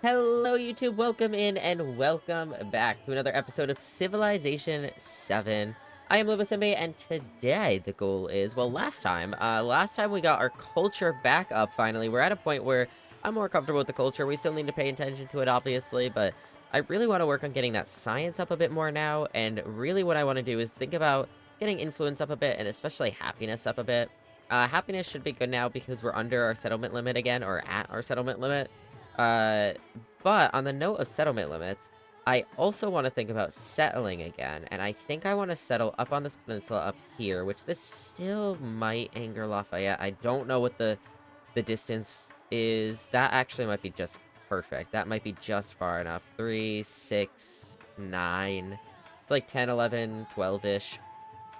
Hello, YouTube. Welcome in and welcome back to another episode of Civilization 7. I am Lobo, and today the goal is, well, last time we got our culture back up finally. We're at a point where I'm more comfortable with the culture. We still need to pay attention to it, obviously, but I really want to work on getting that science up a bit more now, and really what I want to do is think about getting influence up a bit, and especially happiness up a bit. Happiness should be good now because we're under our settlement limit again, or at our settlement limit. Uh, but on the note of settlement limits, I also want to think about settling again, and I think I want to settle up on this peninsula up here, which this still might anger Lafayette. I don't know what the distance is. That actually might be just perfect. That might be just far enough. 3, 6, 9. It's like 10, 11, 12-ish.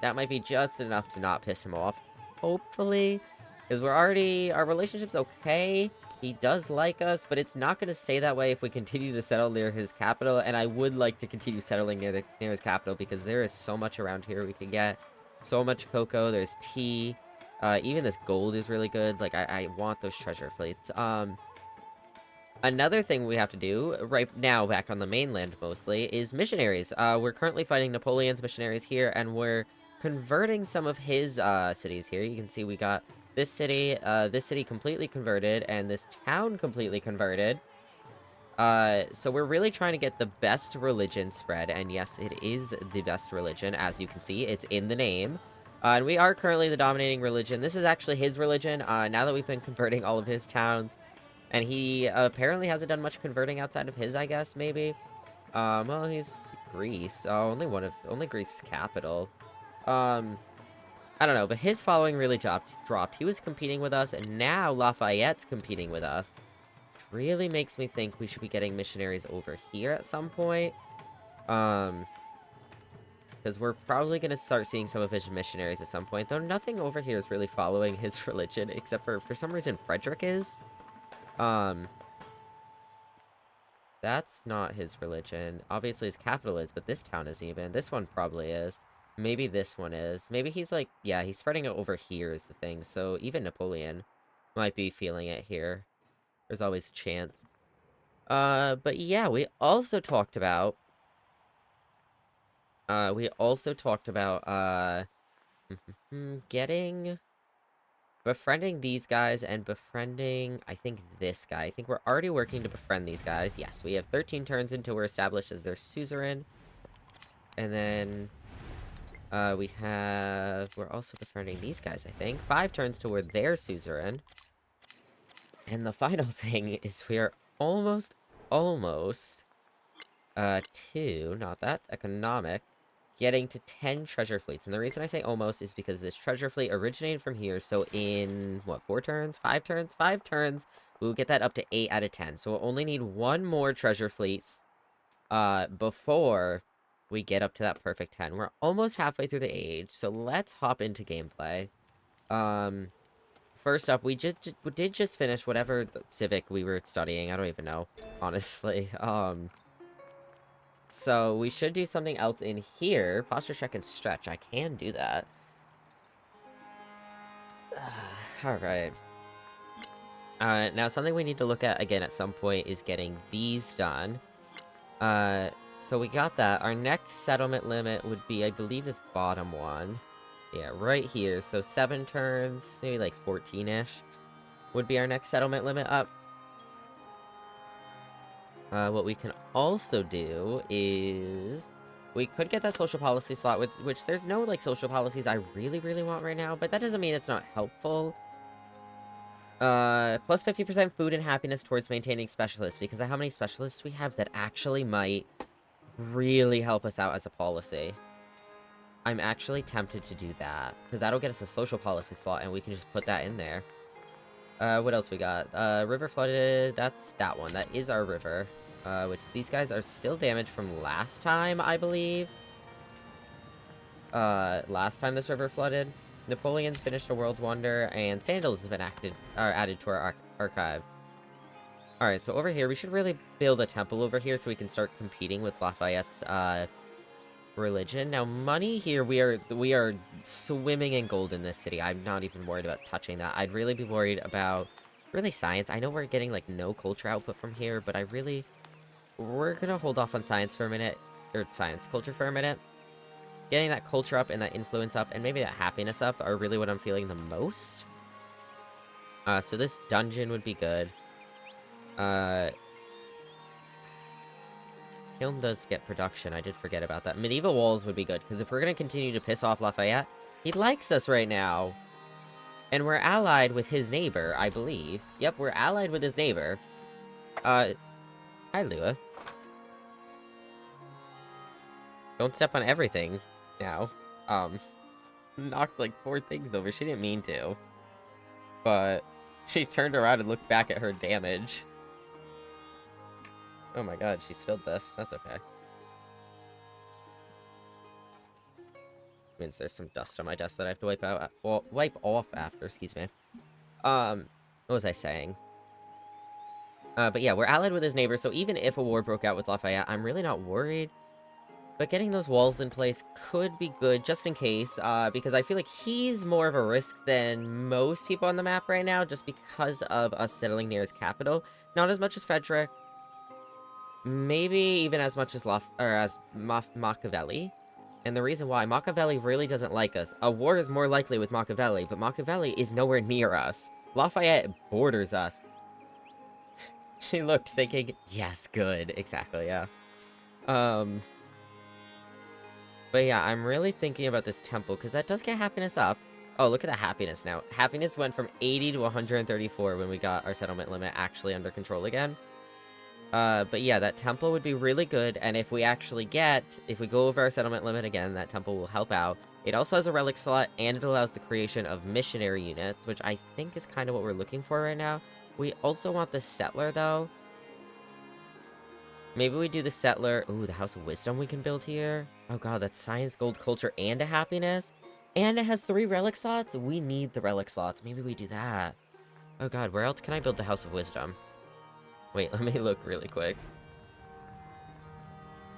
That might be just enough to not piss him off. Hopefully. Because our relationship's okay. He does like us, but it's not going to stay that way if we continue to settle near his capital, and I would like to continue settling near his capital, because there is so much around here we can get. So much cocoa, there's tea, even this gold is really good. Like, I want those treasure fleets. Another thing we have to do, right now, back on the mainland mostly, is missionaries. We're currently fighting Napoleon's missionaries here, and we're converting some of his, cities here. You can see we got this city completely converted, and this town completely converted. So we're really trying to get the best religion spread, and yes, it is the best religion, as you can see, it's in the name. And we are currently the dominating religion. This is actually his religion, now that we've been converting all of his towns. And he apparently hasn't done much converting outside of his, I guess, maybe. Well, he's Greece. Oh, only Greece's capital. I don't know, but his following really dropped. He was competing with us, and now Lafayette's competing with us. Which really makes me think we should be getting missionaries over here at some point. Because we're probably going to start seeing some of his missionaries at some point. Though nothing over here is really following his religion, except for some reason, Frederick is. That's not his religion. Obviously his capital is, but this town isn't even. This one probably is. Maybe this one is. Maybe he's like, yeah, he's spreading it over here is the thing. So even Napoleon might be feeling it here. There's always a chance. But yeah, we also talked about, getting, befriending these guys and befriending, I think, this guy. I think we're already working to befriend these guys. Yes, we have 13 turns until we're established as their suzerain. And then, we're also befriending these guys, I think. 5 turns till we're their suzerain. And the final thing is we are almost, to, not that economic, getting to 10 treasure fleets. And the reason I say almost is because this treasure fleet originated from here. So in, what, 4 turns? 5 turns? 5 turns, we'll get that up to 8 out of 10. So we'll only need 1 more treasure fleets before we get up to that perfect 10. We're almost halfway through the age, so let's hop into gameplay. First up, we did just finish whatever civic we were studying. I don't even know, honestly. So we should do something else in here. Posture check and stretch. I can do that. Alright. Now something we need to look at again at some point is getting these done. So we got that. Our next settlement limit would be, I believe, this bottom one. Yeah, right here. So 7 turns, maybe like 14-ish, would be our next settlement limit up. What we can also do is we could get that social policy slot, which there's no, like, social policies I really, really want right now, but that doesn't mean it's not helpful. Plus 50% food and happiness towards maintaining specialists, because of how many specialists we have that actually might really help us out as a policy. I'm actually tempted to do that, because that'll get us a social policy slot, and we can just put that in there. What else we got? River flooded, that's that one. That is our river. Which these guys are still damaged from last time, I believe. Last time this river flooded. Napoleon's finished a world wonder, and sandals have been added to our archive. Alright, so over here, we should really build a temple over here so we can start competing with Lafayette's, religion. Now, money here, we are swimming in gold in this city. I'm not even worried about touching that. I'd really be worried about really science. I know we're getting, like, no culture output from here, but we're gonna hold off on science for a minute, or science, culture for a minute. Getting that culture up and that influence up, and maybe that happiness up, are really what I'm feeling the most. So this dungeon would be good. Kiln does get production, I did forget about that. Medieval walls would be good, because if we're gonna continue to piss off Lafayette, he likes us right now. And we're allied with his neighbor, I believe. Yep, we're allied with his neighbor. Hi, Lua. Don't step on everything now. Knocked like 4 things over. She didn't mean to. But she turned around and looked back at her damage. Oh my god, she spilled this. That's okay. Means there's some dust on my desk that I have to wipe out. Well, wipe off after, excuse me. What was I saying? But yeah, we're allied with his neighbor, so even if a war broke out with Lafayette, I'm really not worried. But getting those walls in place could be good, just in case, because I feel like he's more of a risk than most people on the map right now, just because of us settling near his capital. Not as much as Frederick. Maybe even as much as Machiavelli. And the reason why, Machiavelli really doesn't like us. A war is more likely with Machiavelli, but Machiavelli is nowhere near us. Lafayette borders us. She looked, thinking, yes, good. Exactly, yeah. But yeah, I'm really thinking about this temple, because that does get happiness up. Oh, look at the happiness now. Happiness went from 80 to 134 when we got our settlement limit actually under control again. But yeah, that temple would be really good, and if we go over our settlement limit again, that temple will help out. It also has a relic slot, and it allows the creation of missionary units, which I think is kind of what we're looking for right now. We also want the settler, though. Maybe we do the settler. Ooh, the House of Wisdom we can build here. Oh god, that's science, gold, culture, and a happiness. And it has 3 relic slots? We need the relic slots. Maybe we do that. Oh god, where else can I build the House of Wisdom? Wait, let me look really quick.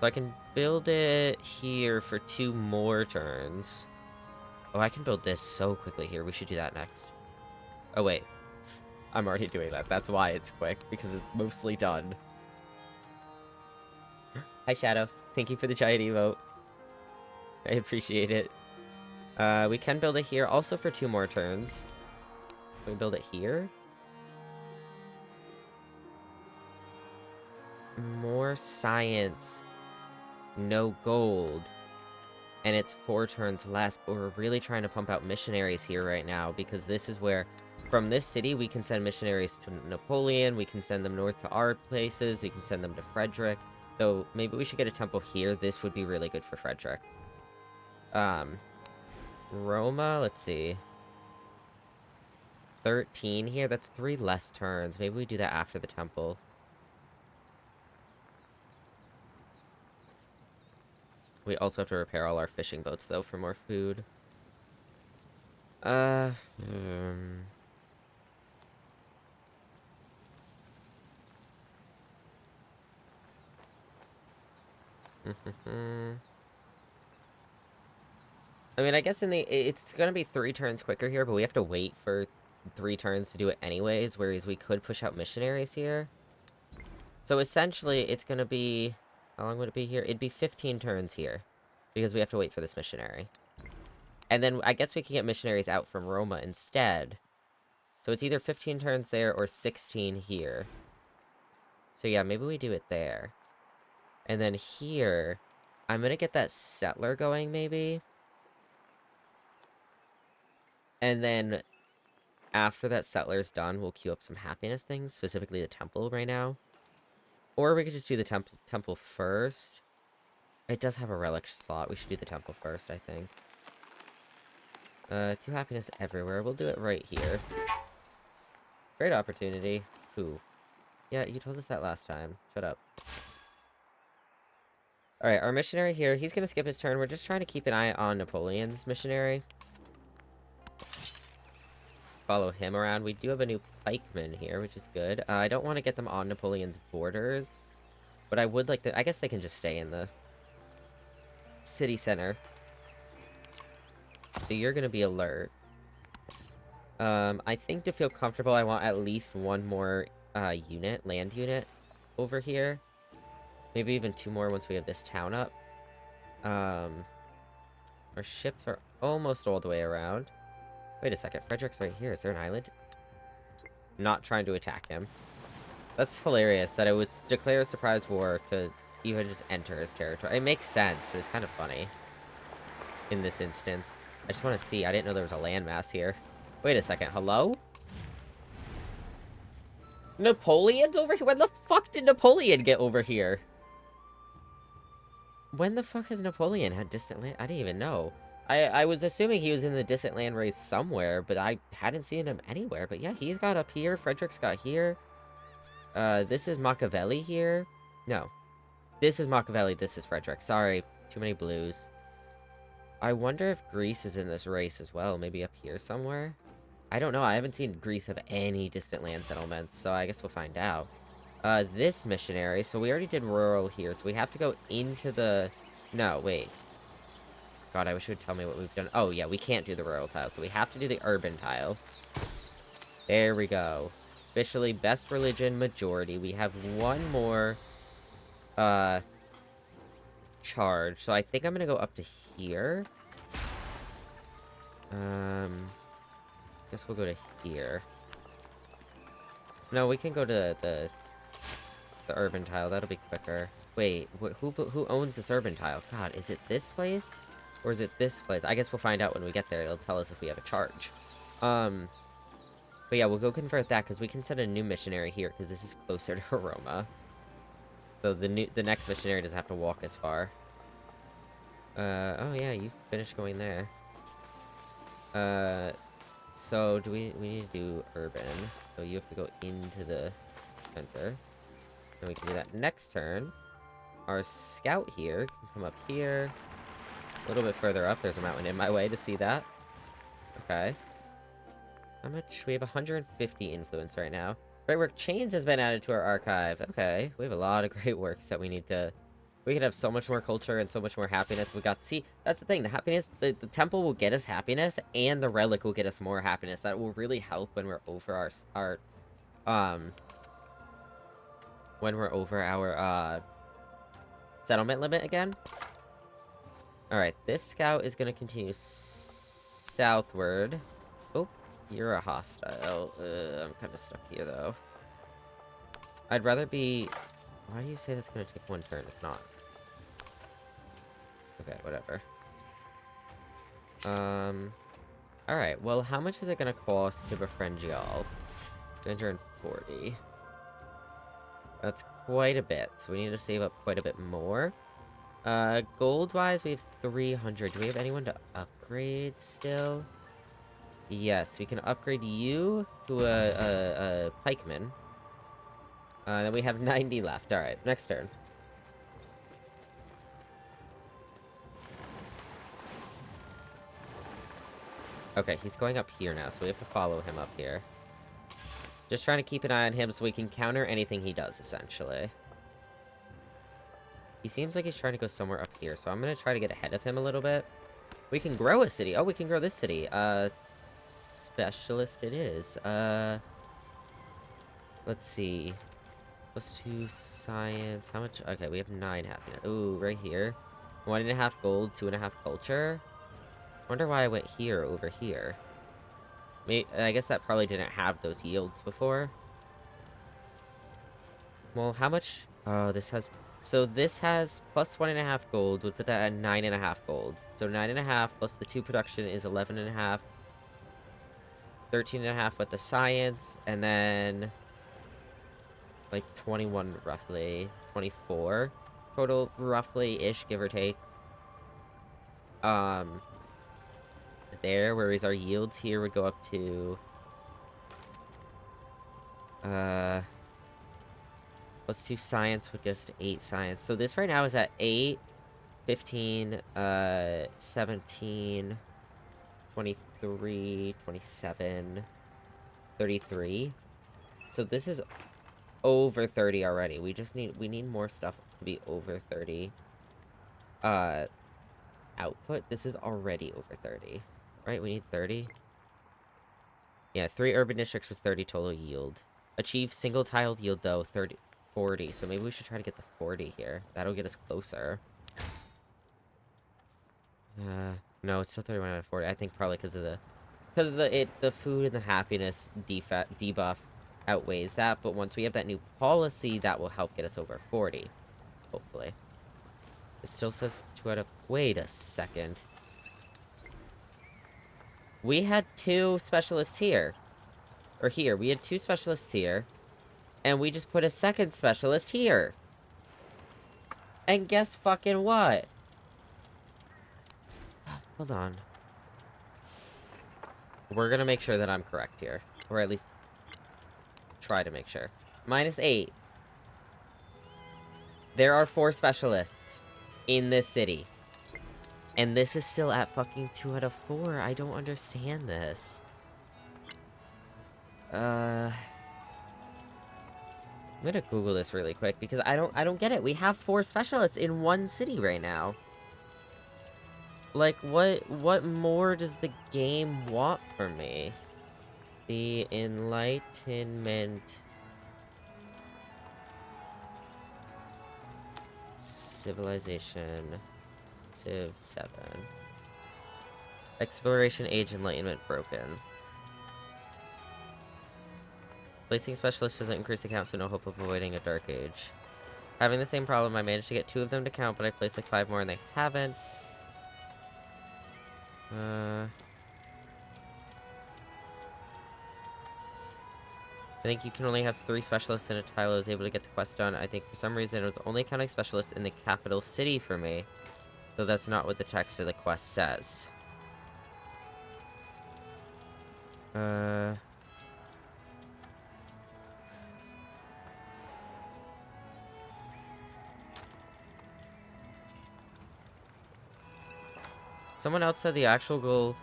So I can build it here for 2 more turns. Oh, I can build this so quickly here. We should do that next. Oh, wait. I'm already doing that. That's why it's quick, because it's mostly done. Hi, Shadow. Thank you for the giant emote. I appreciate it. We can build it here, also for 2 more turns. Can we build it here? More science. No gold. And it's 4 turns less, but we're really trying to pump out missionaries here right now, because this is where, from this city, we can send missionaries to Napoleon, we can send them north to our places, we can send them to Frederick. So maybe we should get a temple here. This would be really good for Frederick. Roma, let's see. 13 here, that's 3 less turns. Maybe we do that after the temple. We also have to repair all our fishing boats, though, for more food. I mean, I guess it's gonna be 3 turns quicker here, but we have to wait for 3 turns to do it anyways, whereas we could push out missionaries here. So essentially, it's gonna be... How long would it be here? It'd be 15 turns here, because we have to wait for this missionary. And then I guess we can get missionaries out from Roma instead. So it's either 15 turns there or 16 here. So yeah, maybe we do it there. And then here, I'm gonna get that settler going, maybe. And then after that settler's done, we'll queue up some happiness things, specifically the temple right now. Or we could just do the temple first. It does have a relic slot. We should do the temple first, I think. 2 happiness everywhere. We'll do it right here. Great opportunity. Ooh. Yeah, you told us that last time. Shut up. Alright, our missionary here, he's gonna skip his turn. We're just trying to keep an eye on Napoleon's missionary. Follow him around. We do have a new pikeman here, which is good. I don't want to get them on Napoleon's borders, but I would like to... I guess they can just stay in the city center. So you're gonna be alert. I think to feel comfortable, I want at least one more, land unit over here. Maybe even 2 more once we have this town up. Um, our ships are almost all the way around. Wait a second, Frederick's right here. Is there an island? Not trying to attack him. That's hilarious that it would declare a surprise war to even just enter his territory. It makes sense, but it's kind of funny in this instance. I just want to see. I didn't know there was a landmass here. Wait a second. Hello? Napoleon's over here? When the fuck did Napoleon get over here? When the fuck has Napoleon had distant land? I didn't even know. I was assuming he was in the distant land race somewhere, but I hadn't seen him anywhere. But yeah, he's got up here. Frederick's got here. This is Machiavelli here. No. This is Machiavelli. This is Frederick. Sorry. Too many blues. I wonder if Greece is in this race as well. Maybe up here somewhere? I don't know. I haven't seen Greece have any distant land settlements, so I guess we'll find out. This missionary. So we already did rural here, so we have to go into the... No, wait. God, I wish you would tell me what we've done. Oh, yeah, we can't do the rural tile, so we have to do the urban tile. There we go. Officially, best religion, majority. We have one more, charge. So I think I'm gonna go up to here. Guess we'll go to here. No, we can go to the urban tile. That'll be quicker. Wait, who owns this urban tile? God, is it this place? Or is it this place? I guess we'll find out when we get there. It'll tell us if we have a charge. But yeah, we'll go convert that, because we can set a new missionary here, because this is closer to Roma. So the next missionary doesn't have to walk as far. Oh yeah, you finished going there. So do we need to do urban. So you have to go into the center. And we can do that next turn. Our scout here can come up here. A little bit further up. There's a mountain in my way to see that. Okay. How much? We have 150 influence right now. Great work. Chains has been added to our archive. Okay. We have a lot of great works that we need to... We could have so much more culture and so much more happiness. We got... See, that's the thing. The happiness... The temple will get us happiness, and the relic will get us more happiness. That will really help when we're over our when we're over our, settlement limit again. Alright, this scout is gonna continue southward. Oh, you're a hostile. I'm kind of stuck here, though. I'd rather be... Why do you say that's gonna take 1 turn? It's not. Okay, whatever. Alright, well, how much is it gonna cost to befriend y'all? 240. That's quite a bit, so we need to save up quite a bit more. Gold-wise, we have 300. Do we have anyone to upgrade still? Yes, we can upgrade you to a pikeman. Then we have 90 left. Alright, next turn. Okay, he's going up here now, so we have to follow him up here. Just trying to keep an eye on him so we can counter anything he does, essentially. He seems like he's trying to go somewhere up here, so I'm gonna try to get ahead of him a little bit. We can grow a city. Oh, we can grow this city. Specialist it is. Let's see. +2 science. How much? Okay, we have 9 happiness. Ooh, right here. 1.5 gold, 2.5 culture. Wonder why I went here over here. I guess that probably didn't have those yields before. Well, how much? Oh, this has... So this has plus 1.5 gold. Would put that at 9.5 gold. So 9.5 plus the 2 production is 11.5. 13.5 with the science. And then... like 21 roughly. 24 total roughly-ish, give or take. There, whereas our yields here would go up to... +2 science would get us to 8 science. So this right now is at 8, 15, 17, 23, 27, 33. So this is over 30 already. We need more stuff to be over 30. Output, this is already over 30. Right, we need 30. Yeah, 3 urban districts with 30 total yield. Achieve single tiled yield, though, 40. So maybe we should try to get the 40 here. That'll get us closer. No, it's still 31 out of 40. I think probably because of the food and the happiness debuff outweighs that. But once we have that new policy, that will help get us over 40. Hopefully. It still says 2 out of... Wait a second. We had 2 specialists here. Or here. We had 2 specialists here. And we just put a second specialist here. And guess fucking what? Hold on. We're gonna make sure that I'm correct here. Or at least try to make sure. -8. There are 4 specialists in this city. And this is still at fucking 2 out of 4. I don't understand this. I'm gonna Google this really quick because I don't get it. We have 4 specialists in one city right now. Like, what more does the game want from me? The Enlightenment Civilization Civ 7. Exploration Age Enlightenment broken. Placing specialists doesn't increase the count, so no hope of avoiding a dark age. Having the same problem, I managed to get 2 of them to count, but I placed like 5 more and they haven't. I think you can only have 3 specialists in a tile. I was able to get the quest done. I think for some reason it was only counting specialists in the capital city for me. Though that's not what the text of the quest says. Someone else said the actual goal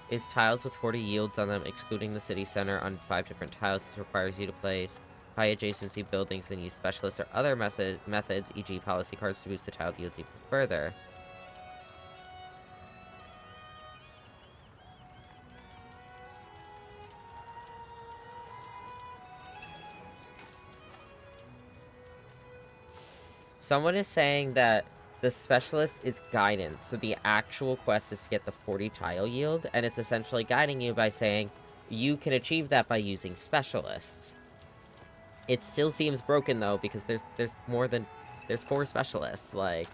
is tiles with 40 yields on them, excluding the city center on 5 different tiles. This requires you to place high adjacency buildings, then use specialists or other methods, e.g. policy cards, to boost the tile yields even further. Someone is saying that the specialist is guidance, so the actual quest is to get the 40 tile yield, and it's essentially guiding you by saying you can achieve that by using specialists. It still seems broken though, because there's more than... There's 4 specialists, like...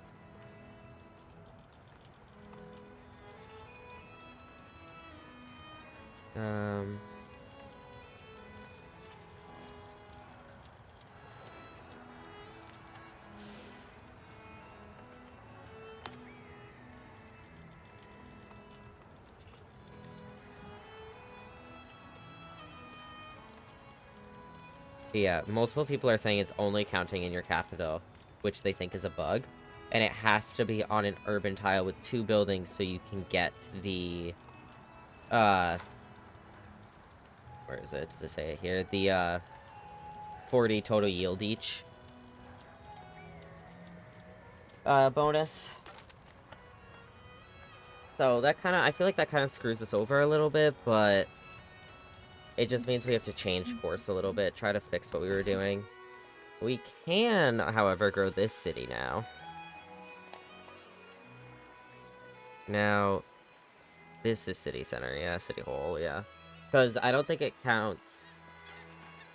Yeah, multiple people are saying it's only counting in your capital, which they think is a bug. And it has to be on an urban tile with 2 buildings so you can get the... Where is it? Does it say it here? The, 40 total yield each. Bonus. So that kind of... I feel like that kind of screws us over a little bit, but... It just means we have to change course a little bit, try to fix what we were doing. We can, however, grow this city now. Now, this is city center, yeah, city hall, yeah. Because I don't think it counts.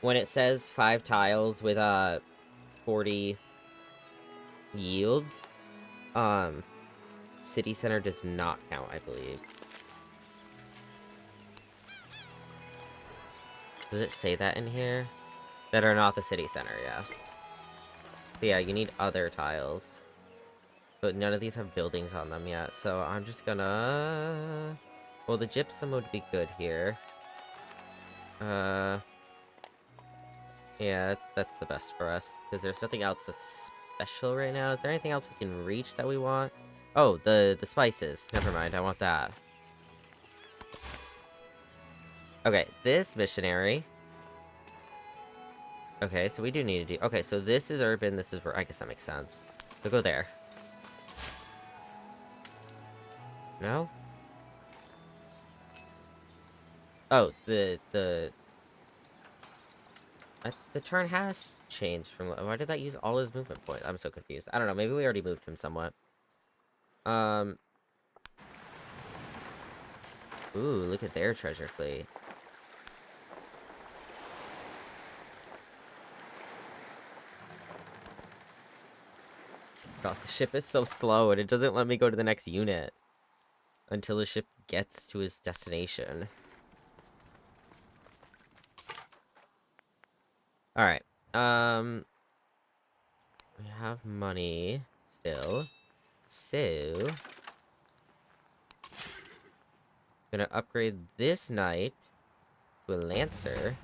When it says 5 tiles with, 40 yields, city center does not count, I believe. Does it say that in here? That are not the city center, yeah. So yeah, you need other tiles. But none of these have buildings on them yet, so I'm just gonna... Well, the gypsum would be good here. Yeah, that's the best for us. Because there's nothing else that's special right now. Is there anything else we can reach that we want? Oh, the spices. Never mind, I want that. Okay, this missionary. Okay, so we do need to do... Okay, so this is urban, this is... I guess that makes sense. So go there. No? Oh, the turn has changed from... Why did that use all his movement points? I'm so confused. I don't know. Maybe we already moved him somewhat. Ooh, look at their treasure fleet. God, the ship is so slow, and it doesn't let me go to the next unit until the ship gets to his destination. Alright. We have money still. So... gonna upgrade this knight to a lancer.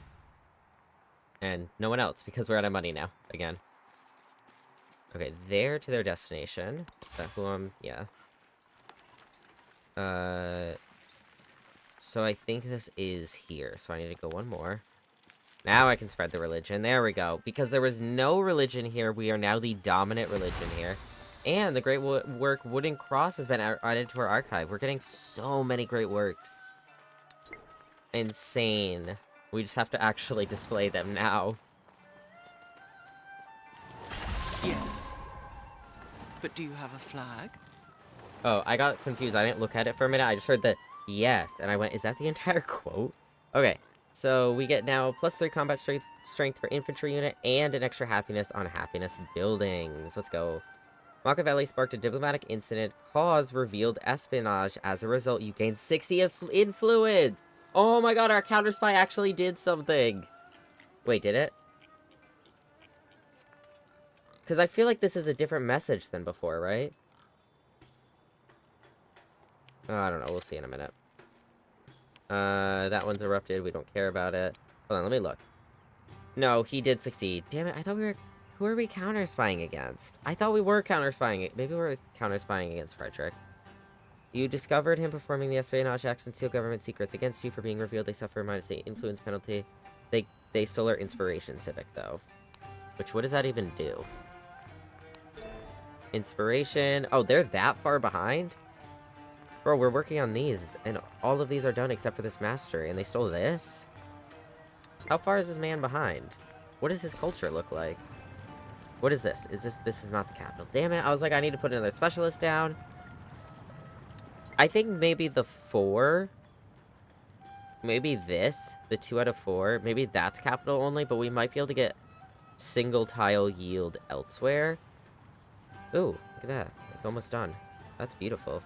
And no one else, because we're out of money now, again. Okay, they're to their destination. Is that who I'm... yeah. So I think this is here. So I need to go one more. Now I can spread the religion. There we go. Because there was no religion here, we are now the dominant religion here. And the great work Wooden Cross has been added to our archive. We're getting so many great works. Insane. We just have to actually display them now. Yes. But do you have a flag? Oh, I got confused. I didn't look at it for a minute. I just heard the yes, and I went, is that the entire quote? Okay, so we get now +3 combat strength for infantry unit and an extra happiness on happiness buildings. Let's go. Machiavelli sparked a diplomatic incident, cause revealed espionage. As a result, you gain 60 influence. Oh my god, our counter spy actually did something. Wait, did it? Because I feel like this is a different message than before, right? Oh, I don't know. We'll see in a minute. That one's erupted. We don't care about it. Hold on, let me look. No, he did succeed. Damn it, I thought we were... Who are we counter-spying against? I thought we were counter-spying... Maybe we're counter-spying against Frederick. You discovered him performing the espionage acts and steal government secrets. Against you for being revealed, they suffer a -8 influence penalty. They stole our inspiration civic, though. Which, what does that even do? Inspiration... Oh, they're that far behind? Bro, we're working on these, and all of these are done except for this mastery, and they stole this? How far is this man behind? What does his culture look like? What is this? This is not the capital. Damn it, I was like, I need to put another specialist down. I think maybe the 4... Maybe this, the 2 out of 4, maybe that's capital only, but we might be able to get single tile yield elsewhere. Ooh, look at that. It's almost done. That's beautiful.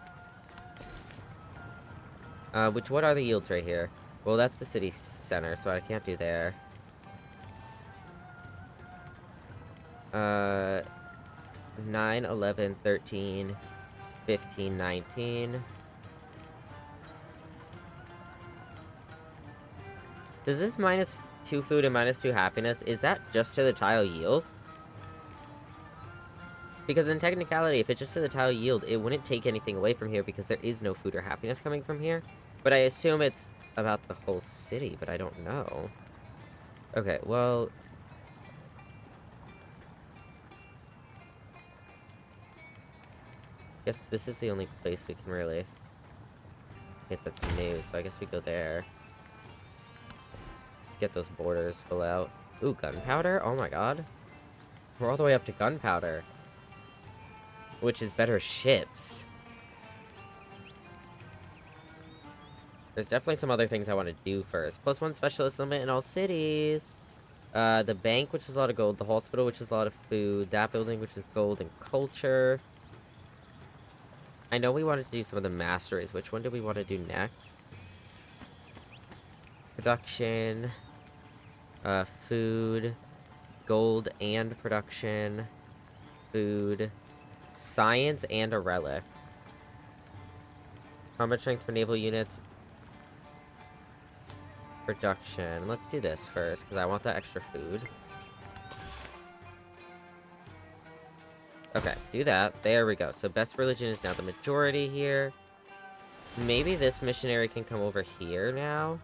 What are the yields right here? Well, that's the city center, so I can't do there. 9, 11, 13, 15, 19. Does this -2 food and -2 happiness, is that just to the tile yield? Because in technicality, if it's just to the tile yield, it wouldn't take anything away from here because there is no food or happiness coming from here. But I assume it's about the whole city, but I don't know. Okay, well... guess this is the only place we can really get that's new, so I guess we go there. Let's get those borders full out. Ooh, gunpowder? Oh my god. We're all the way up to gunpowder. Which is better ships. There's definitely some other things I want to do first. +1 specialist limit in all cities. The bank, which is a lot of gold. The hospital, which is a lot of food. That building, which is gold and culture. I know we wanted to do some of the masteries. Which one do we want to do next? Production. Food. Gold and production. Food. Science and a relic. Combat strength for naval units. Production. Let's do this first, because I want that extra food. Okay, do that. There we go. So best religion is now the majority here. Maybe this missionary can come over here now.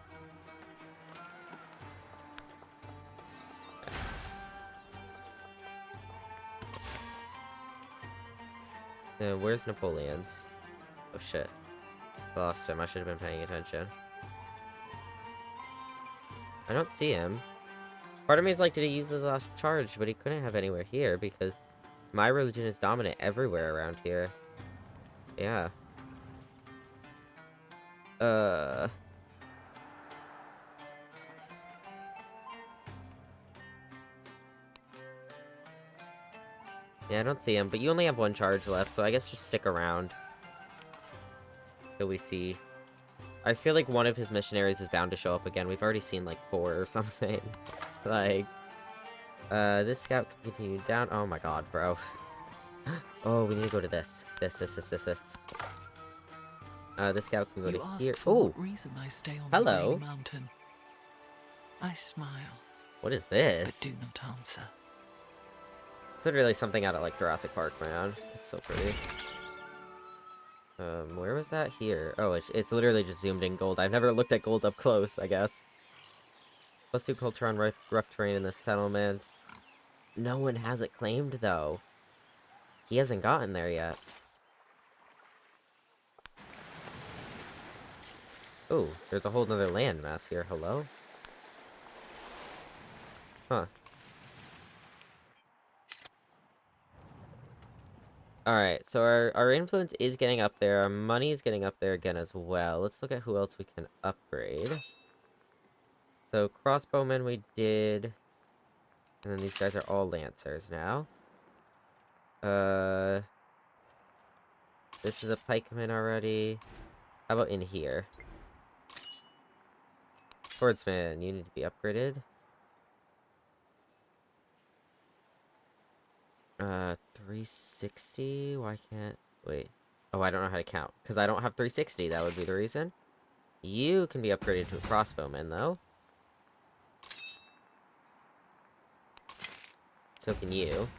Where's Napoleon's? Oh shit. Lost him. I should have been paying attention. I don't see him. Part of me is like, did he use his last charge? But he couldn't have anywhere here because my religion is dominant everywhere around here. Yeah. Yeah, I don't see him, but you only have one charge left, so I guess just stick around till we see. I feel like one of his missionaries is bound to show up again. We've already seen, like, 4 or something. Like, this scout can continue down. Oh my god, bro. Oh, we need to go to this. This. This scout can go You to ask here. for Oh, what reason I stay on hello. the Green Mountain. I smile, What is but this? do not answer. It's literally something out of, like, Jurassic Park, man. It's so pretty. Where was that? Here. Oh, it's literally just zoomed in gold. I've never looked at gold up close, I guess. +2 culture on rough terrain in the settlement. No one has it claimed, though. He hasn't gotten there yet. Oh, there's a whole nother landmass here. Hello? Huh. Alright, so our influence is getting up there. Our money is getting up there again as well. Let's look at who else we can upgrade. So, crossbowmen we did. And then these guys are all lancers now. This is a pikeman already. How about in here? Swordsman, you need to be upgraded. 360? Why can't... Wait. Oh, I don't know how to count. Because I don't have 360, that would be the reason. You can be upgraded to a crossbowman, though. So can you.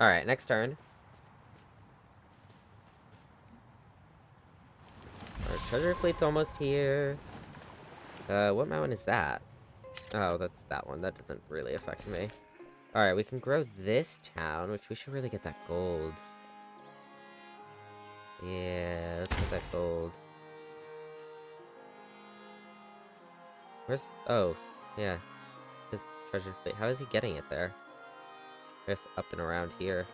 Alright, next turn. Our treasure fleet's almost here. What mountain is that? Oh, that's that one. That doesn't really affect me. Alright, we can grow this town, which we should really get that gold. Yeah, let's get that gold. Where's... Oh, yeah. His treasure fleet. How is he getting it there? Just up and around here.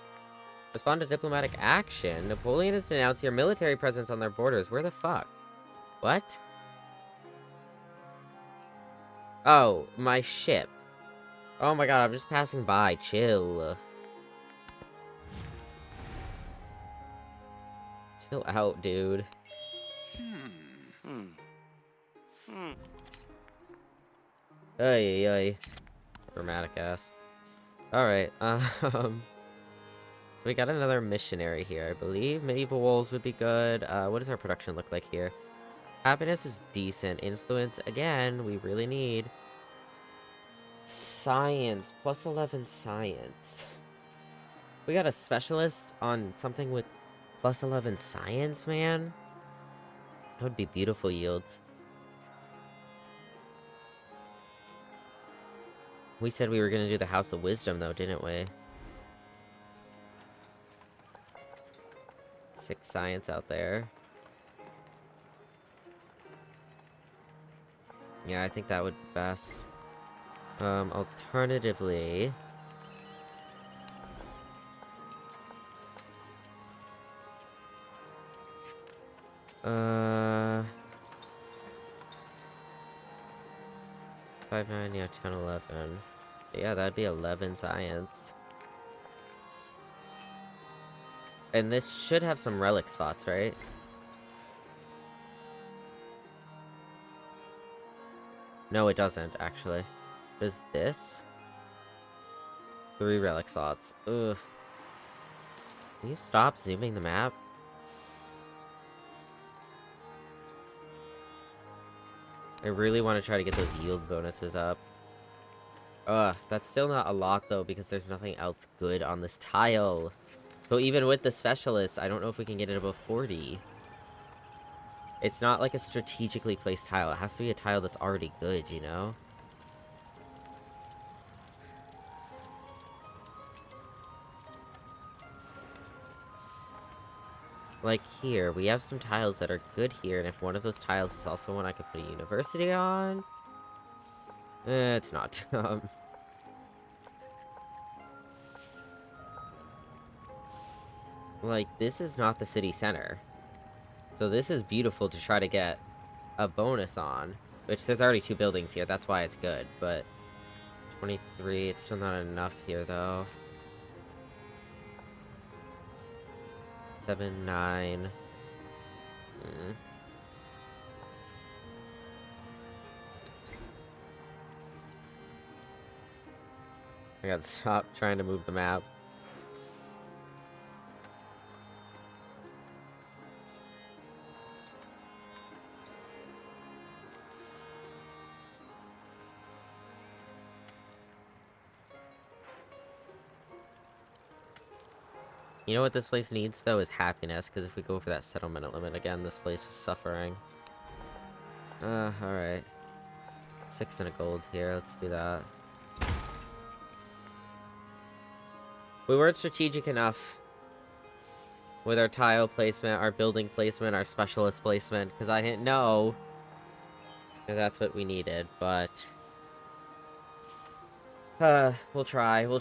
Respond to diplomatic action. Napoleon has denounced your military presence on their borders. Where the fuck? What? Oh, my ship. Oh my god, I'm just passing by. Chill. Chill out, dude. Ay, ay. Dramatic ass. Alright, so we got another missionary here, I believe. Medieval wolves would be good. What does our production look like here? Happiness is decent. Influence, again, we really need. Science, +11 science. We got a specialist on something with +11 science, man? That would be beautiful yields. We said we were gonna do the House of Wisdom, though, didn't we? 6 science out there. Yeah, I think that would be best. Alternatively... Uh... 5, 9, yeah, 10, 11. Yeah, that'd be 11 science. And this should have some relic slots, right? No, it doesn't, actually. Does this? 3 relic slots. Ugh. Can you stop zooming the map? I really want to try to get those yield bonuses up. Ugh, that's still not a lot, though, because there's nothing else good on this tile. So even with the specialists, I don't know if we can get it above 40. It's not like a strategically placed tile. It has to be a tile that's already good, you know? Like here, we have some tiles that are good here, and if one of those tiles is also one I could put a university on... It's not. Like, this is not the city center. So this is beautiful to try to get a bonus on. Which, there's already 2 buildings here, that's why it's good, but... 23, it's still not enough here, though. 7, 9... I gotta stop trying to move the map. You know what this place needs, though, is happiness, because if we go for that settlement limit again, this place is suffering. Alright. 6 and a gold here, let's do that. We weren't strategic enough with our tile placement, our building placement, our specialist placement, because I didn't know if that's what we needed, but... we'll try. We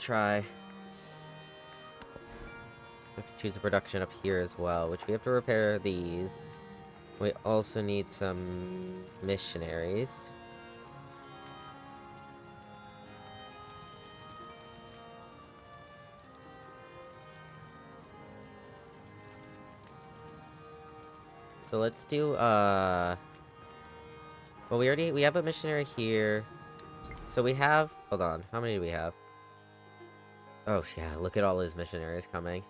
have to choose a production up here as well, which we have to repair these. We also need some missionaries. So let's do, well, we have a missionary here. So we have, hold on, how many do we have? Oh, yeah, look at all his missionaries coming.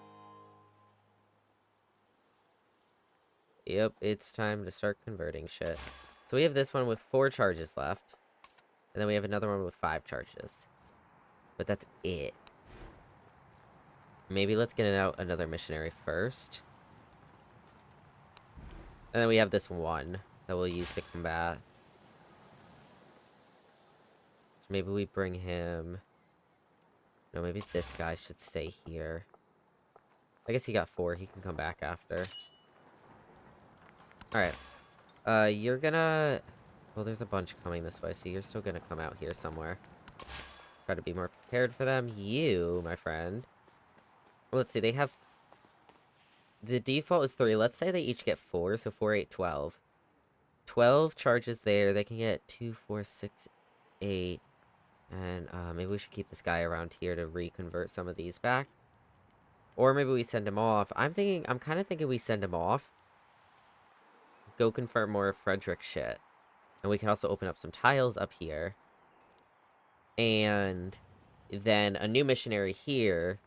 Yep, it's time to start converting shit. So we have this one with 4 charges left. And then we have another one with 5 charges. But that's it. Maybe let's get out another missionary first. And then we have this one that we'll use to combat. Maybe we bring him... No, maybe this guy should stay here. I guess he got 4. He can come back after. Alright. You're gonna... Well, there's a bunch coming this way, so you're still gonna come out here somewhere. Try to be more prepared for them. You, my friend. Well, let's see, they have... The default is 3. Let's say they each get 4, so 4, 8, 12. 12 charges there. They can get 2, 4, 6, 8. And, maybe we should keep this guy around here to reconvert some of these back. Or maybe we send him off. I'm kind of thinking we send him off. Go confirm more Frederick shit. And we can also open up some tiles up here. And then a new missionary here,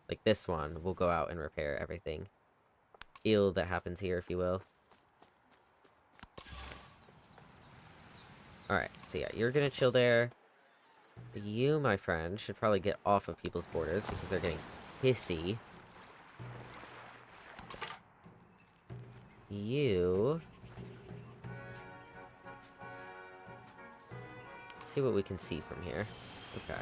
like this one, will go out and repair everything ill that happens here, if you will. Alright, so yeah, you're gonna chill there. You, my friend, should probably get off of people's borders because they're getting pissy. You... Let's see what we can see from here. Okay.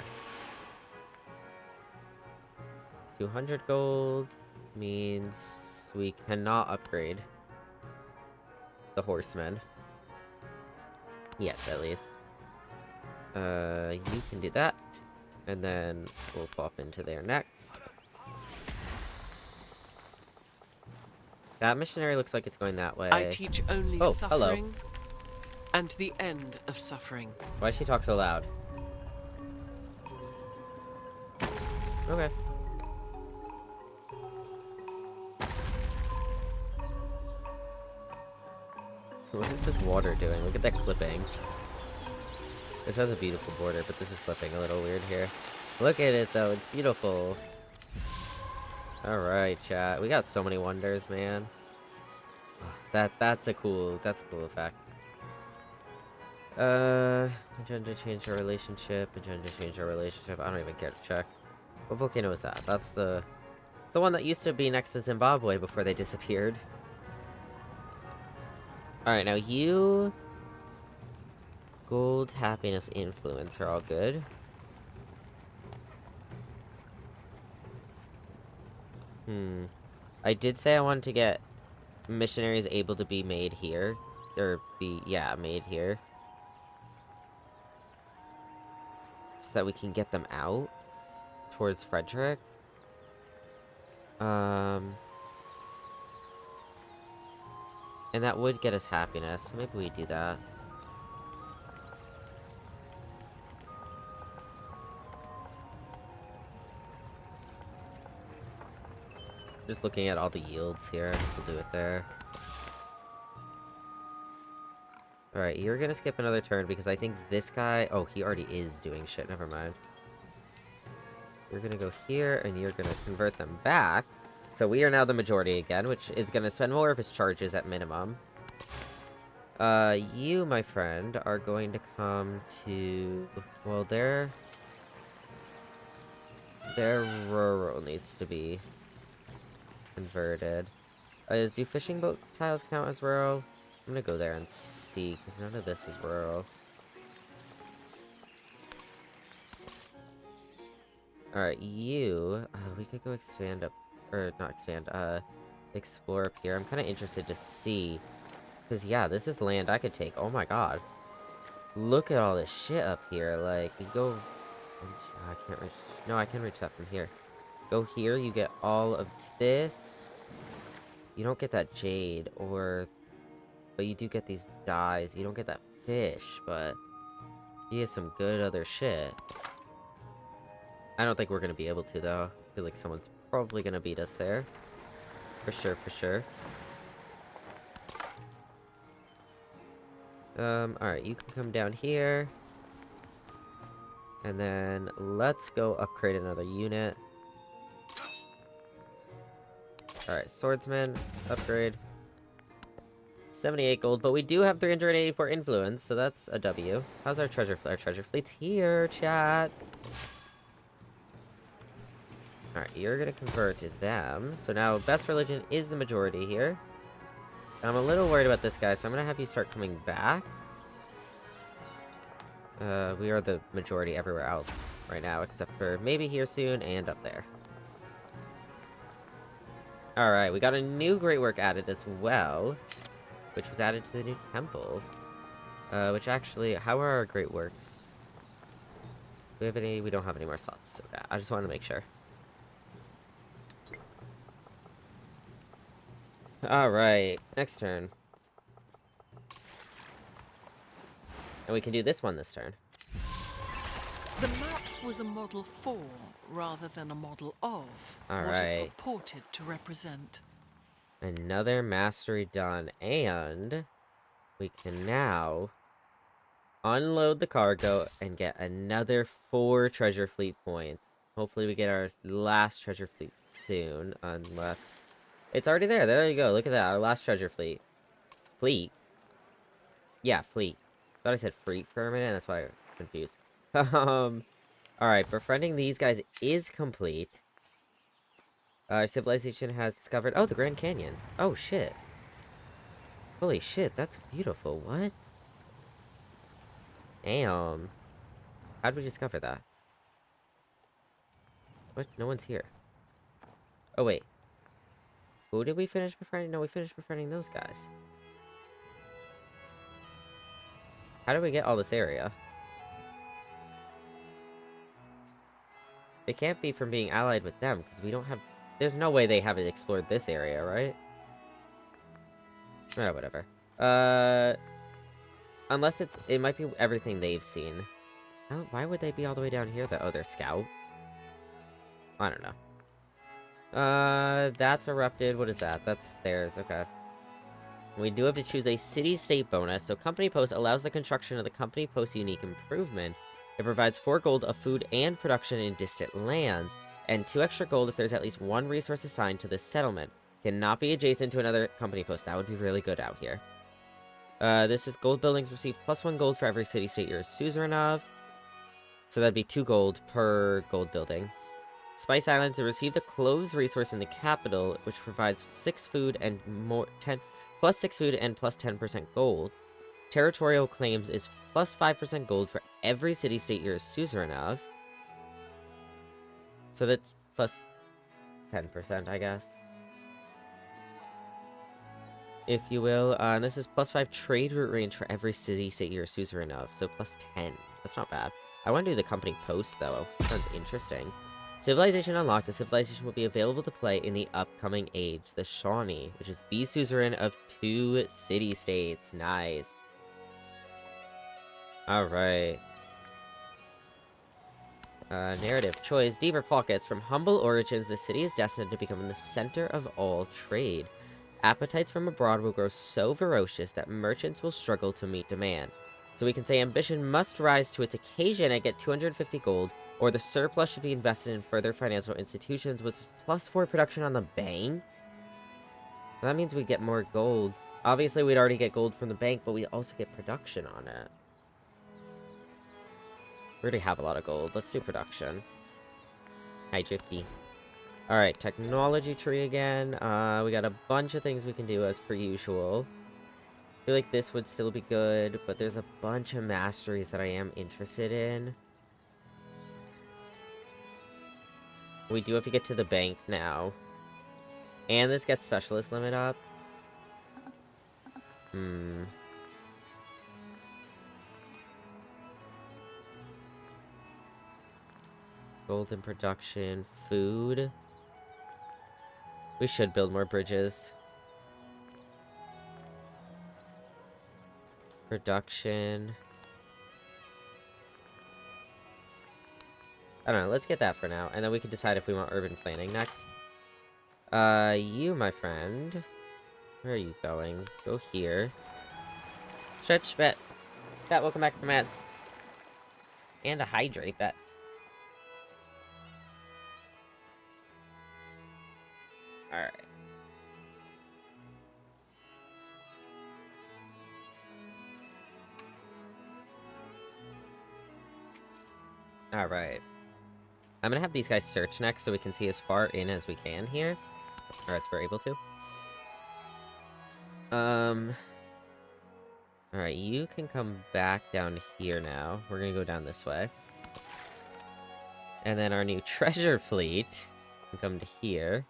200 gold means we cannot upgrade the horsemen. Yet, at least. You can do that. And then we'll pop into there next. That missionary looks like it's going that way. I teach only Oh, suffering and the end of suffering. Why does she talk so loud? Okay. What is this water doing? Look at that clipping. This has a beautiful border, but this is clipping a little weird here. Look at it, though. It's beautiful. Alright, chat. We got so many wonders, man. That's a cool effect. Agenda change our relationship. Agenda change our relationship. I don't even care to check. What volcano is that? That's the one that used to be next to Zimbabwe before they disappeared. Alright, now you... Gold, happiness, influence are all good. I did say I wanted to get missionaries able to be made here. Or be, yeah, made here. so that we can get them out towards Frederick. And that would get us happiness, so maybe we do that. Just looking at all the yields here, I guess we'll do it there. Alright, you're gonna skip another turn because I think this guy... Oh, he already is doing shit, never mind. You're gonna go here, and you're gonna convert them back. So we are now the majority again, which is gonna spend more of his charges at minimum. You, my friend, are going to come to... Well, their rural needs to be converted. Do fishing boat tiles count as rural? I'm gonna go there and see, because none of this is rural. Alright, you... we could go expand up... Or, not expand, explore up here. I'm kind of interested to see. Because, yeah, this is land I could take. Oh my god. Look at all this shit up here. Like, you go... I can't reach... No, I can reach that from here. Go here, you get all of this. You don't get that jade, or... But you do get these dyes. You don't get that fish, but... You get some good other shit. I don't think we're gonna be able to, though. I feel like someone's probably gonna beat us there. For sure, for sure. Alright, you can come down here. And then let's go upgrade another unit. Alright, swordsman, upgrade. 78 gold, but we do have 384 influence, so that's a W. How's our treasure fleet? Our treasure fleet's here, chat. Alright, you're gonna convert to them. So now, best religion is the majority here. I'm a little worried about this guy, so I'm gonna have you start coming back. We are the majority everywhere else right now, except for maybe here soon and up there. Alright, we got a new great work added as well, which was added to the new temple. Which actually, how are our great works? Do we have any? We don't have any more slots. Okay, I just wanted to make sure. Alright, next turn. And we can do this one this turn. The map was a model for, rather than a model of, All what right. it purported to represent. Another mastery done, and we can now unload the cargo and get another 4 treasure fleet points. Hopefully we get our last treasure fleet soon, unless... It's already there. There you go. Look at that. Our last treasure fleet. Fleet? Yeah, fleet. Thought I said fleet for a minute. That's why I was confused. Alright, befriending these guys is complete. Our civilization has discovered... Oh, the Grand Canyon. Oh, shit. Holy shit, that's beautiful. What? Damn. How'd we discover that? What? No one's here. Oh, wait. Who did we finish befriending? No, we finished befriending those guys. How did we get all this area? It can't be from being allied with them, because we don't have... There's no way they haven't explored this area, right? Oh, whatever. Unless it's... It might be everything they've seen. Oh, why would they be all the way down here, though? Oh, they're scout? I don't know. That's erupted. What is that? That's theirs. Okay. We do have to choose a city-state bonus. So Company Post allows the construction of the Company Post unique improvement. It provides 4 gold of food and production in distant lands, and 2 extra gold if there's at least 1 resource assigned to this settlement. Cannot be adjacent to another Company Post. That would be really good out here. This is gold buildings receive +1 gold for every city-state you're a suzerain of. So that'd be 2 gold per gold building. Spice Islands to receive the cloves resource in the capital, which provides 6 food and plus 6 food and plus 10% gold. Territorial claims is plus 5% gold for every city-state you're a suzerain of. So that's plus 10%, I guess. If you will. And this is plus 5 trade route range for every city-state you're a suzerain of. So plus 10. That's not bad. I want to do the company post, though. Sounds interesting. Civilization unlocked. The civilization will be available to play in the upcoming age. The Shawnee, which is be suzerain of 2 city-states. Nice. Alright. Narrative choice. Deeper pockets. From humble origins, the city is destined to become the center of all trade. Appetites from abroad will grow so ferocious that merchants will struggle to meet demand. So we can say ambition must rise to its occasion and get 250 gold, or the surplus should be invested in further financial institutions with +4 production on the bank. That means we get more gold. Obviously, we'd already get gold from the bank, but we also get production on it. We already have a lot of gold. Let's do production. Hi, Drifty. Alright, technology tree again. We got a bunch of things we can do as per usual. I feel like this would still be good, but there's a bunch of masteries that I am interested in. We do have to get to the bank now. And this gets specialist limit up. Golden production, food. We should build more bridges. Production. I don't know, let's get that for now, and then we can decide if we want urban planning next. You, my friend. Where are you going? Go here. Stretch, bet. Bet, welcome back from ads. And a hydrate, bet. Alright. Alright. I'm gonna have these guys search next so we can see as far in as we can here. Or as we're able to. Alright, you can come back down here now. We're gonna go down this way. And then our new treasure fleet can come to here.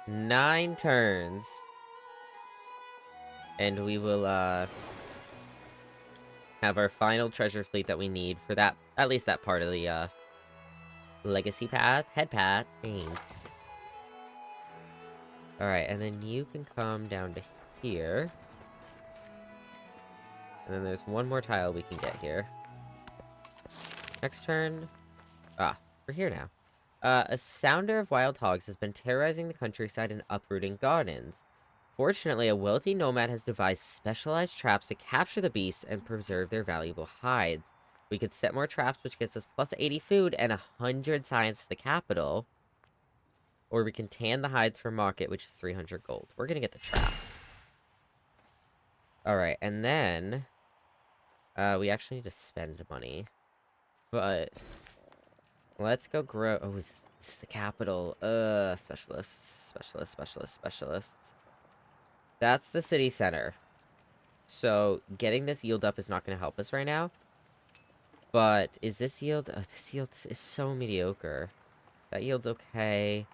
9 turns. And we will, have our final treasure fleet that we need for that, at least that part of the, legacy path? Head path? Thanks. Alright, and then you can come down to here. And then there's one more tile we can get here. Next turn. Ah, we're here now. A sounder of wild hogs has been terrorizing the countryside and uprooting gardens. Fortunately, a wealthy nomad has devised specialized traps to capture the beasts and preserve their valuable hides. We could set more traps, which gets us +80 food and 100 science to the capital. Or we can tan the hides for market, which is 300 gold. We're gonna get the traps. Alright, and then... we actually need to spend money. But... let's go grow... oh, this is the capital. Specialists. That's the city center. So, getting this yield up is not going to help us right now. But, is this yield... oh, this yield is so mediocre. That yield's okay.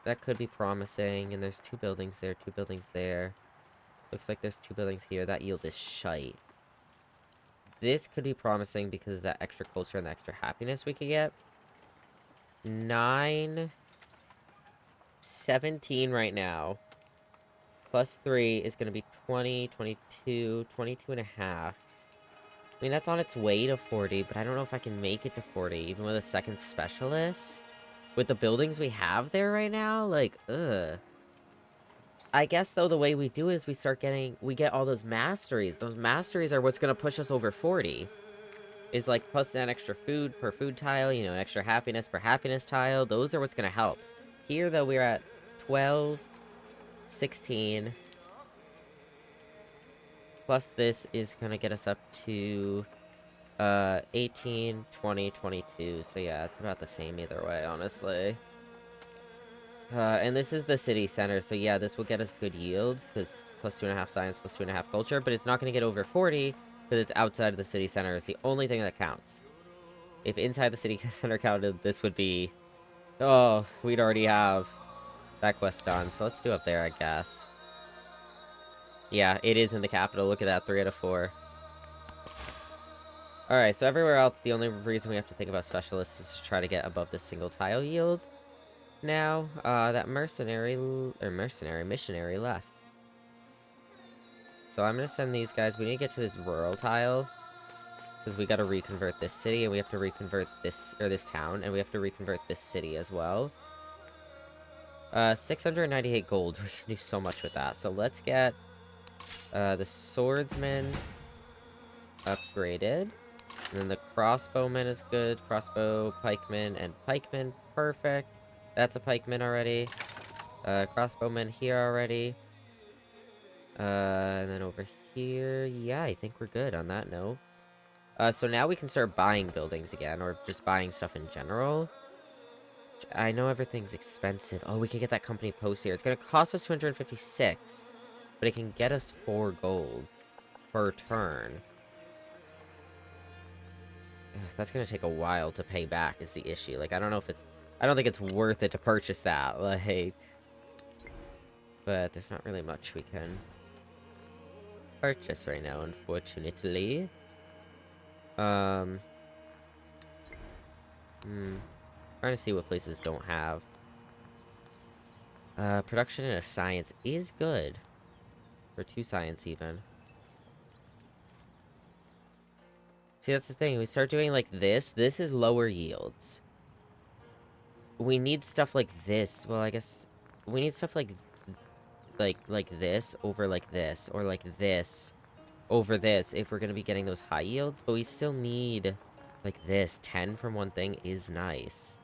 That could be promising. And there's 2 buildings there, 2 buildings there. Looks like there's 2 buildings here. That yield is shite. This could be promising because of that extra culture and the extra happiness we could get. 9... 17 right now. +3 is going to be 20, 22, 22 and a half. I mean, that's on its way to 40, but I don't know if I can make it to 40, even with a second specialist. With the buildings we have there right now, like, ugh. I guess, though, the way we do is we get all those masteries. Those masteries are what's going to push us over 40. Is, like, plus an extra food per food tile, you know, an extra happiness per happiness tile. Those are what's going to help. Here, though, we're at 12... 16 plus this is gonna get us up to 18, 20, 22. So yeah, it's about the same either way, honestly. And this is the city center, so yeah, this will get us good yields because +2.5 science, +2.5 culture, but it's not gonna get over 40 because it's outside of the city center. It's the only thing that counts. If inside the city center counted, this would be... oh, we'd already have that quest done, so let's do up there, I guess. Yeah, it is in the capital. Look at that, 3 out of 4. Alright, so everywhere else, the only reason we have to think about specialists is to try to get above the single tile yield. Now, that missionary left. So I'm gonna send these guys. We need to get to this rural tile. Because we gotta reconvert this city, and we have to reconvert this, or this town, and we have to reconvert this city as well. 698 gold. We can do so much with that. So let's get, the swordsman upgraded. And then the crossbowman is good. Crossbow, pikeman, and pikeman. Perfect. That's a pikeman already. Crossbowman here already. And then over here. Yeah, I think we're good on that note. So now we can start buying buildings again, or just buying stuff in general. I know everything's expensive. Oh, we can get that company post here. It's gonna cost us 256, but it can get us 4 gold per turn. Ugh, that's gonna take a while to pay back is the issue. Like, I don't know if it's... I don't think it's worth it to purchase that, like... But there's not really much we can purchase right now, unfortunately. Trying to see what places don't have. Production in a science is good. For 2 science, even. See, that's the thing. We start doing like this. This is lower yields. We need stuff like this. Well, I guess... We need stuff like this over like this. Or like this over this if we're gonna be getting those high yields. But we still need... Like this. 10 from one thing is nice.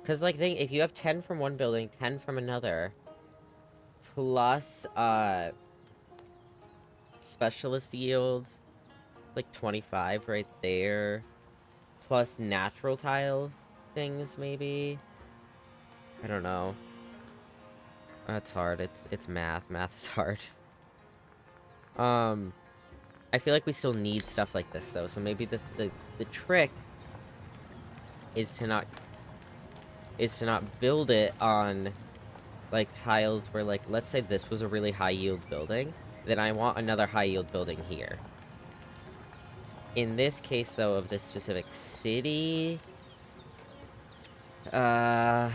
Because, like, if you have 10 from one building, 10 from another, plus, specialist yields, like 25 right there, plus natural tile things, maybe? I don't know. That's hard. It's math. Math is hard. I feel like we still need stuff like this, though, so maybe the trick is to not build it on, like, tiles where, like, let's say this was a really high-yield building, then I want another high-yield building here. In this case, though, of this specific city... the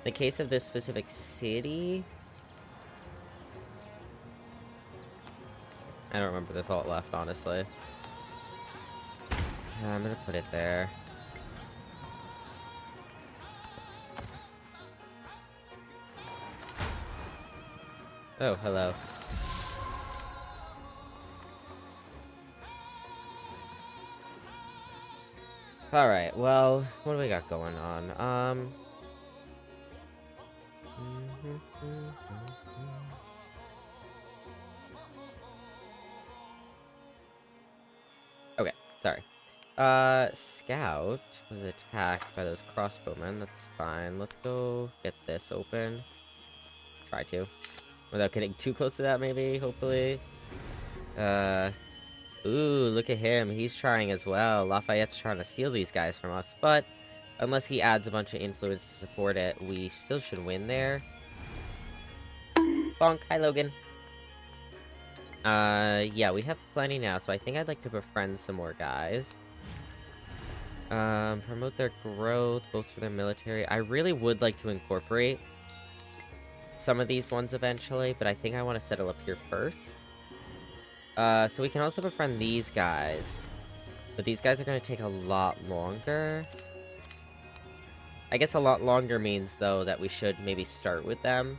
case of this specific city... I don't remember the thought left, honestly. I'm gonna put it there. Oh, hello. Alright, well, what do we got going on? Okay, sorry. Scout was attacked by those crossbowmen. That's fine. Let's go get this open. Try to. Without getting too close to that, maybe, hopefully. Ooh, look at him. He's trying as well. Lafayette's trying to steal these guys from us, but unless he adds a bunch of influence to support it, we still should win there. Bonk. Hi, Logan. Yeah, we have plenty now, so I think I'd like to befriend some more guys. Promote their growth, bolster their military. I really would like to incorporate some of these ones eventually, but I think I want to settle up here first. So we can also befriend these guys. But these guys are going to take a lot longer. I guess a lot longer means, though, that we should maybe start with them.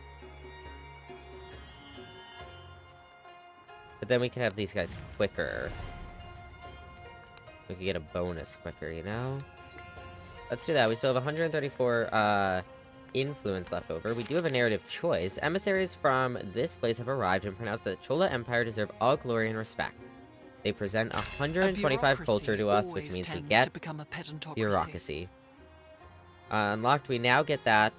But then we can have these guys quicker. We could get a bonus quicker, you know? Let's do that. We still have 134, influence left over. We do have a narrative choice. Emissaries from this place have arrived and pronounced that the Chola Empire deserve all glory and respect. They present 125 culture to us, which means we get bureaucracy. Unlocked, we now get that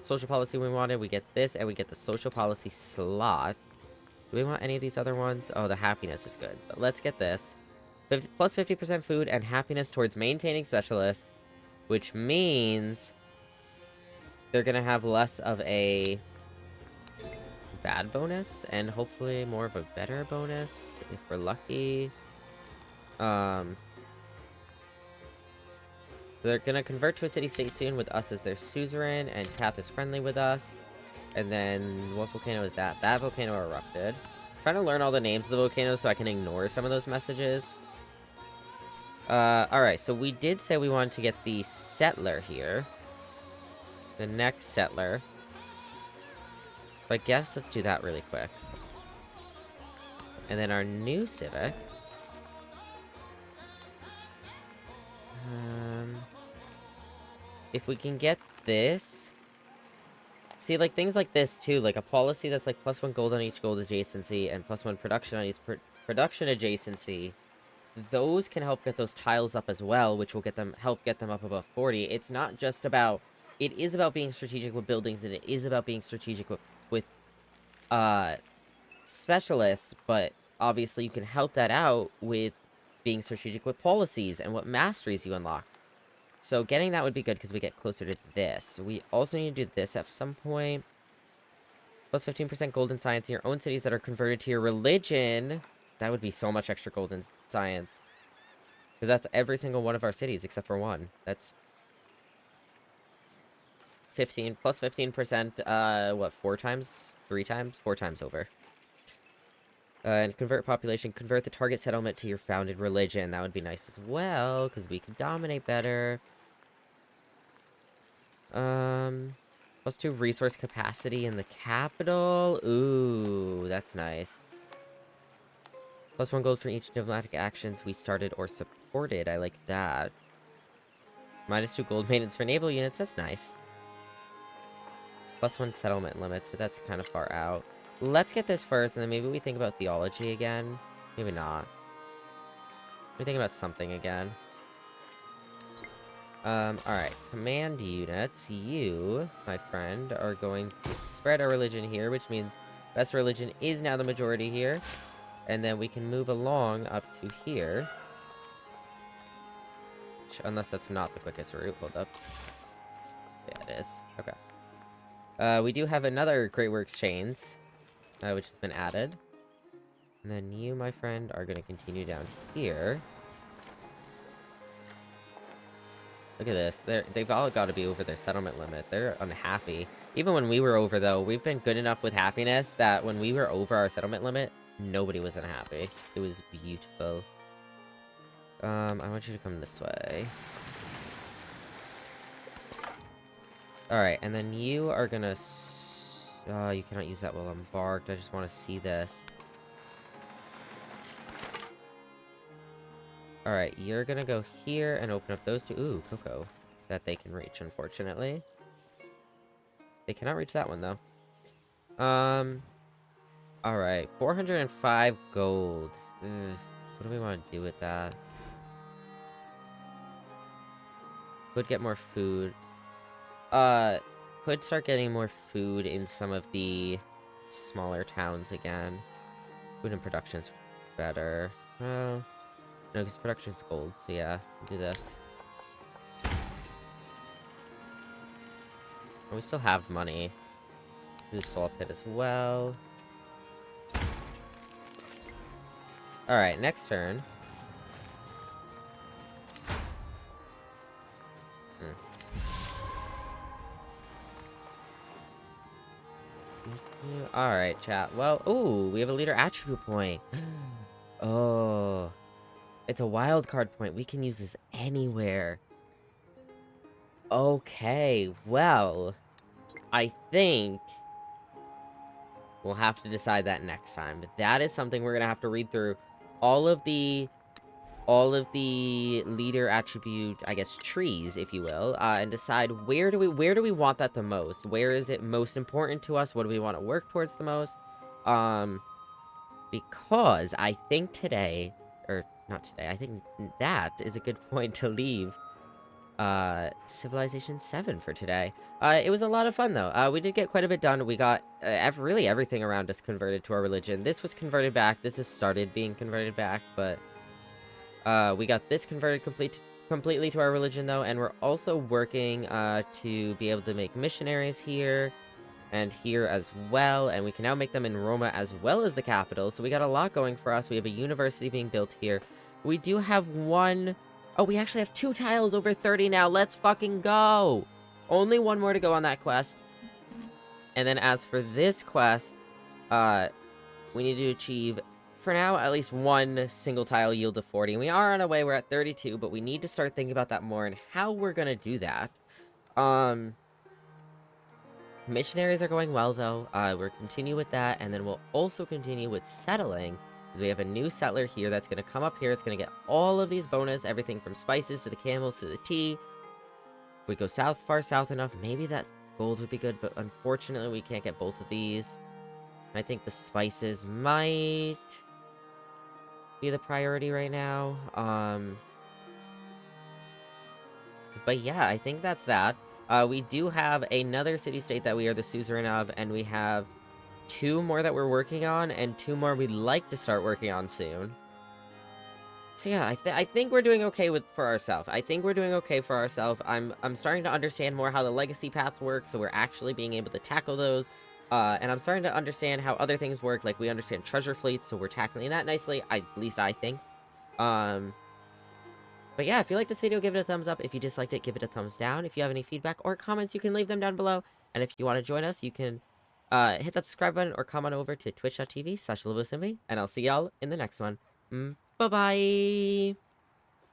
social policy we wanted. We get this, and we get the social policy slot. Do we want any of these other ones? Oh, the happiness is good. But let's get this. Plus 50% food and happiness towards maintaining specialists, which means they're gonna have less of a bad bonus, and hopefully more of a better bonus if we're lucky. They're gonna convert to a city-state soon with us as their suzerain, and Kath is friendly with us. And then, what volcano is that? That volcano erupted. Trying to learn all the names of the volcanoes so I can ignore some of those messages. Alright, so we did say we wanted to get the settler here. The next settler. So I guess let's do that really quick. And then our new civic. If we can get this... See, like, things like this, too. Like, a policy that's, like, +1 gold on each gold adjacency and +1 production on each production adjacency. Those can help get those tiles up as well, which will help get them up above 40. It's not just about... It is about being strategic with buildings, and it is about being strategic with specialists, but obviously you can help that out with being strategic with policies and what masteries you unlock. So getting that would be good because we get closer to this. We also need to do this at some point. Plus 15% gold in science in your own cities that are converted to your religion. That would be so much extra gold in science. Because that's every single one of our cities except for one. That's 15 plus 15%, what, 4 times? 3 times? 4 times over. And convert population, convert the target settlement to your founded religion. That would be nice as well, because we can dominate better. +2 resource capacity in the capital. Ooh, that's nice. +1 gold for each diplomatic actions we started or supported. I like that. -2 gold maintenance for naval units. That's nice. +1 settlement limits, but that's kind of far out. Let's get this first, and then maybe we think about theology again. Maybe not. We think about something again. Alright. Command units. You, my friend, are going to spread our religion here, which means best religion is now the majority here. And then we can move along up to here. Unless that's not the quickest route. Hold up. Yeah, it is. Okay. We do have another Great Works chains, which has been added. And then you, my friend, are going to continue down here. Look at this. They've all got to be over their settlement limit. They're unhappy. Even when we were over, though, we've been good enough with happiness that when we were over our settlement limit, nobody was unhappy. It was beautiful. I want you to come this way. Alright, and then you are gonna... Oh, you cannot use that while embarked. I just want to see this. Alright, you're gonna go here and open up those two. Ooh, cocoa. That they can reach, unfortunately. They cannot reach that one, though. Alright, 405 gold. Ugh, what do we want to do with that? Could get more food. Could start getting more food in some of the smaller towns again. Food and production's better. Well... No, because production's gold, so yeah, we'll do this. And we still have money. Do the soul pit as well. Alright, next turn. Alright, chat. Well, ooh, we have a leader attribute point. Oh... It's a wild card point. We can use this anywhere. Okay, well, I think we'll have to decide that next time. But that is something we're gonna have to read through all of the leader attribute, I guess, trees, if you will, and decide where do we want that the most? Where is it most important to us? What do we want to work towards the most? Because I think today, or not today, I think that is a good point to leave Civilization 7 for today. It was a lot of fun, though. We did get quite a bit done. We got really everything around us converted to our religion. This was converted back. This has started being converted back, but we got this converted completely to our religion, though, and we're also working to be able to make missionaries here and here as well, and we can now make them in Roma as well as the capital, so we got a lot going for us. We have a university being built here. We do have one... Oh, we actually have 2 tiles over 30 now. Let's fucking go! Only one more to go on that quest. And then as for this quest, we need to achieve, for now, at least 1 single tile yield of 40. And we are on our way, we're at 32, but we need to start thinking about that more and how we're gonna do that. Missionaries are going well, though. We'll continue with that, and then we'll also continue with settling, because we have a new settler here that's gonna come up here. It's gonna get all of these bonus, everything from spices to the camels to the tea. If we go south, far south enough, maybe that gold would be good, but unfortunately we can't get both of these. I think the spices might be the priority right now. But yeah, I think that's that. We do have another city-state that we are the suzerain of, and we have 2 more that we're working on, and 2 more we'd like to start working on soon. So yeah, I think we're doing okay for ourselves. I think we're doing okay for ourselves. I'm starting to understand more how the legacy paths work, so we're actually being able to tackle those. And I'm starting to understand how other things work, like we understand treasure fleets, so we're tackling that nicely, at least I think. But yeah, if you like this video, give it a thumbs up. If you disliked it, give it a thumbs down. If you have any feedback or comments, you can leave them down below. And if you want to join us, you can hit the subscribe button or come on over to twitch.tv/LoboSimbi, and I'll see y'all in the next one. Bye-bye!